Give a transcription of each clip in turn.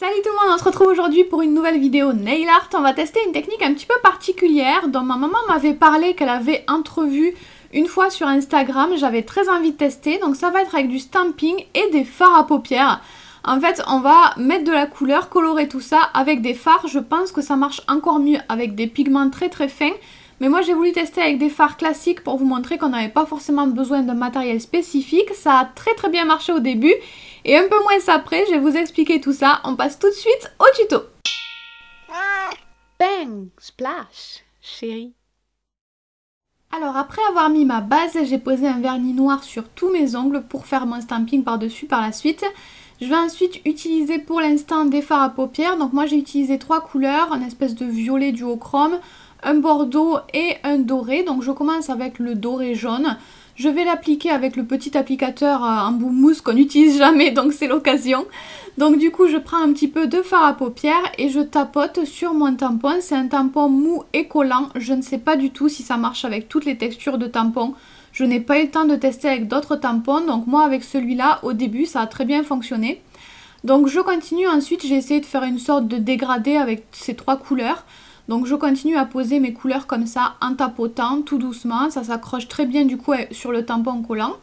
Salut tout le monde, on se retrouve aujourd'hui pour une nouvelle vidéo nail art. On va tester une technique un petit peu particulière dont ma maman m'avait parlé, qu'elle avait entrevue une fois sur Instagram. J'avais très envie de tester, donc ça va être avec du stamping et des fards à paupières. En fait, on va mettre de la couleur, colorer tout ça avec des fards. Je pense que ça marche encore mieux avec des pigments très fins. Mais moi j'ai voulu tester avec des fards classiques pour vous montrer qu'on n'avait pas forcément besoin d'un matériel spécifique. Ça a très bien marché au début et un peu moins après. Je vais vous expliquer tout ça. On passe tout de suite au tuto. Bang! Splash! Chérie. Alors après avoir mis ma base, j'ai posé un vernis noir sur tous mes ongles pour faire mon stamping par-dessus par la suite. Je vais ensuite utiliser pour l'instant des fards à paupières. Donc moi j'ai utilisé 3 couleurs, une espèce de violet duochrome, un bordeaux et un doré. Donc je commence avec le doré jaune. Je vais l'appliquer avec le petit applicateur en bout mousse qu'on n'utilise jamais, donc c'est l'occasion. Donc du coup je prends un petit peu de fard à paupières et je tapote sur mon tampon. C'est un tampon mou et collant. Je ne sais pas du tout si ça marche avec toutes les textures de tampons. Je n'ai pas eu le temps de tester avec d'autres tampons, donc moi avec celui-là au début ça a très bien fonctionné. Donc je continue, ensuite j'ai essayé de faire une sorte de dégradé avec ces 3 couleurs. Donc je continue à poser mes couleurs comme ça en tapotant tout doucement. Ça s'accroche très bien du coup sur le tampon collant.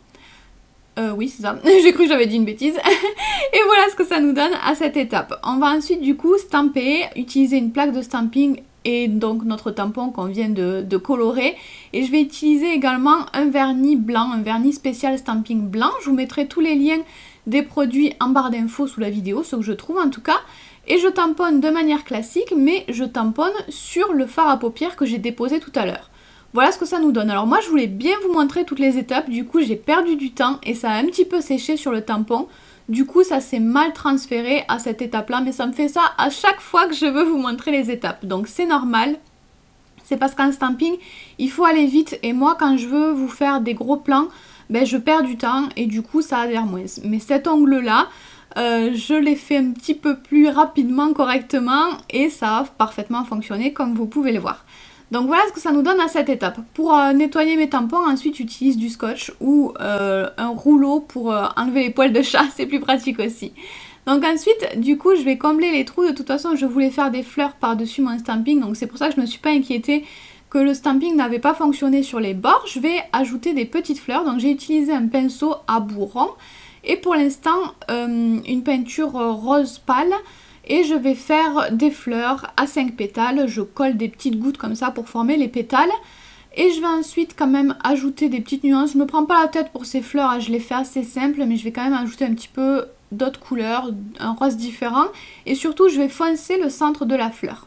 Oui c'est ça, j'ai cru que j'avais dit une bêtise. Et voilà ce que ça nous donne à cette étape. On va ensuite du coup stamper, utiliser une plaque de stamping et donc notre tampon qu'on vient de colorer. Et je vais utiliser également un vernis blanc, un vernis spécial stamping blanc. Je vous mettrai tous les liens des produits en barre d'infos sous la vidéo, ce que je trouve en tout cas. Et je tamponne de manière classique, mais je tamponne sur le fard à paupières que j'ai déposé tout à l'heure. Voilà ce que ça nous donne. Alors moi je voulais bien vous montrer toutes les étapes, du coup j'ai perdu du temps et ça a un petit peu séché sur le tampon. Du coup ça s'est mal transféré à cette étape-là, mais ça me fait ça à chaque fois que je veux vous montrer les étapes. Donc c'est normal, c'est parce qu'en stamping il faut aller vite et moi quand je veux vous faire des gros plans, ben, je perds du temps et du coup ça adhère moins. Mais cet ongle-là, je l'ai fait un petit peu plus rapidement, correctement et ça a parfaitement fonctionné comme vous pouvez le voir. Donc voilà ce que ça nous donne à cette étape. Pour nettoyer mes tampons, ensuite j'utilise du scotch ou un rouleau pour enlever les poils de chat, c'est plus pratique aussi. Donc ensuite, du coup, je vais combler les trous. De toute façon, je voulais faire des fleurs par-dessus mon stamping, donc c'est pour ça que je ne me suis pas inquiétée que le stamping n'avait pas fonctionné sur les bords. Je vais ajouter des petites fleurs, donc j'ai utilisé un pinceau à bout rond. Et pour l'instant, une peinture rose pâle. Et je vais faire des fleurs à 5 pétales. Je colle des petites gouttes comme ça pour former les pétales. Et je vais ensuite quand même ajouter des petites nuances. Je ne me prends pas la tête pour ces fleurs, je les fais assez simples. Mais je vais quand même ajouter un petit peu d'autres couleurs, un rose différent. Et surtout, je vais foncer le centre de la fleur.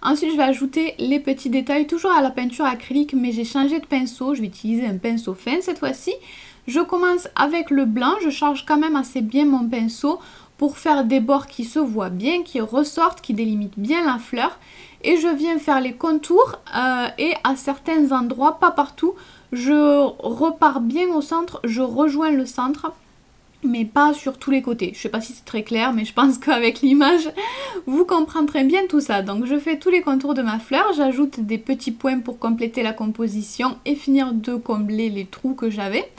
Ensuite, je vais ajouter les petits détails, toujours à la peinture acrylique. Mais j'ai changé de pinceau, je vais utiliser un pinceau fin cette fois-ci. Je commence avec le blanc, je charge quand même assez bien mon pinceau pour faire des bords qui se voient bien, qui ressortent, qui délimitent bien la fleur. Et je viens faire les contours et à certains endroits, pas partout, je repars bien au centre, je rejoins le centre, mais pas sur tous les côtés. Je sais pas si c'est très clair, mais je pense qu'avec l'image, vous comprendrez bien tout ça. Donc je fais tous les contours de ma fleur, j'ajoute des petits points pour compléter la composition et finir de combler les trous que j'avais.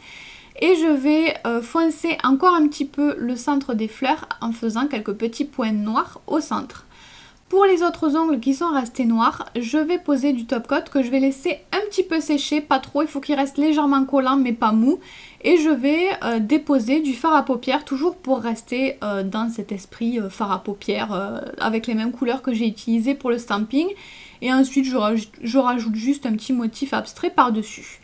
Et je vais foncer encore un petit peu le centre des fleurs en faisant quelques petits points noirs au centre. Pour les autres ongles qui sont restés noirs, je vais poser du top coat que je vais laisser un petit peu sécher, pas trop, il faut qu'il reste légèrement collant mais pas mou. Et je vais déposer du fard à paupières, toujours pour rester dans cet esprit fard à paupières avec les mêmes couleurs que j'ai utilisées pour le stamping. Et ensuite je rajoute juste un petit motif abstrait par-dessus.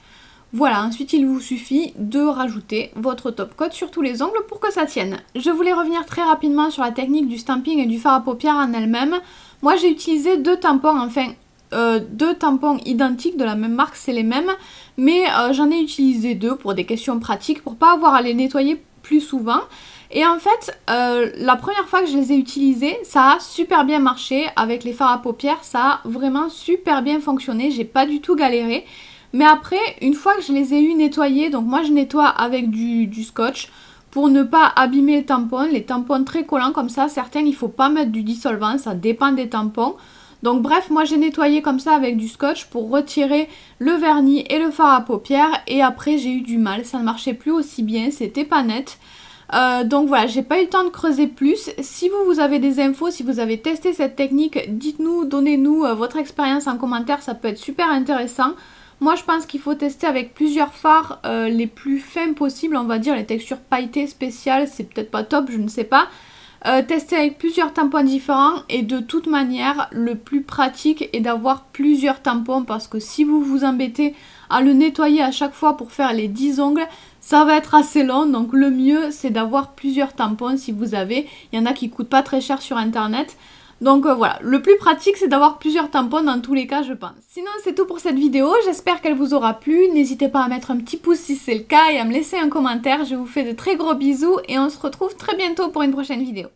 Voilà, ensuite il vous suffit de rajouter votre top coat sur tous les ongles pour que ça tienne. Je voulais revenir très rapidement sur la technique du stamping et du fard à paupières en elle-même. Moi j'ai utilisé 2 tampons, enfin 2 tampons identiques de la même marque, c'est les mêmes. Mais j'en ai utilisé 2 pour des questions pratiques, pour pas avoir à les nettoyer plus souvent. Et en fait, la première fois que je les ai utilisés, ça a super bien marché. Avec les fards à paupières, ça a vraiment super bien fonctionné, j'ai pas du tout galéré. Mais après, une fois que je les ai eu nettoyés, donc moi je nettoie avec du scotch pour ne pas abîmer le tampon. Les tampons très collants comme ça, certains il ne faut pas mettre du dissolvant, ça dépend des tampons. Donc bref, moi j'ai nettoyé comme ça avec du scotch pour retirer le vernis et le fard à paupières. Et après j'ai eu du mal, ça ne marchait plus aussi bien, c'était pas net. Donc voilà, j'ai pas eu le temps de creuser plus. Si vous avez des infos, si vous avez testé cette technique, dites-nous, donnez-nous votre expérience en commentaire, ça peut être super intéressant. Moi je pense qu'il faut tester avec plusieurs fards les plus fins possibles, on va dire les textures pailletées spéciales, c'est peut-être pas top, je ne sais pas. Tester avec plusieurs tampons différents et de toute manière le plus pratique est d'avoir plusieurs tampons parce que si vous vous embêtez à le nettoyer à chaque fois pour faire les 10 ongles, ça va être assez long, donc le mieux c'est d'avoir plusieurs tampons si vous avez. Il y en a qui coûtent pas très cher sur internet. Donc voilà, le plus pratique c'est d'avoir plusieurs tampons dans tous les cas je pense. Sinon c'est tout pour cette vidéo, j'espère qu'elle vous aura plu. N'hésitez pas à mettre un petit pouce si c'est le cas et à me laisser un commentaire. Je vous fais de très gros bisous et on se retrouve très bientôt pour une prochaine vidéo.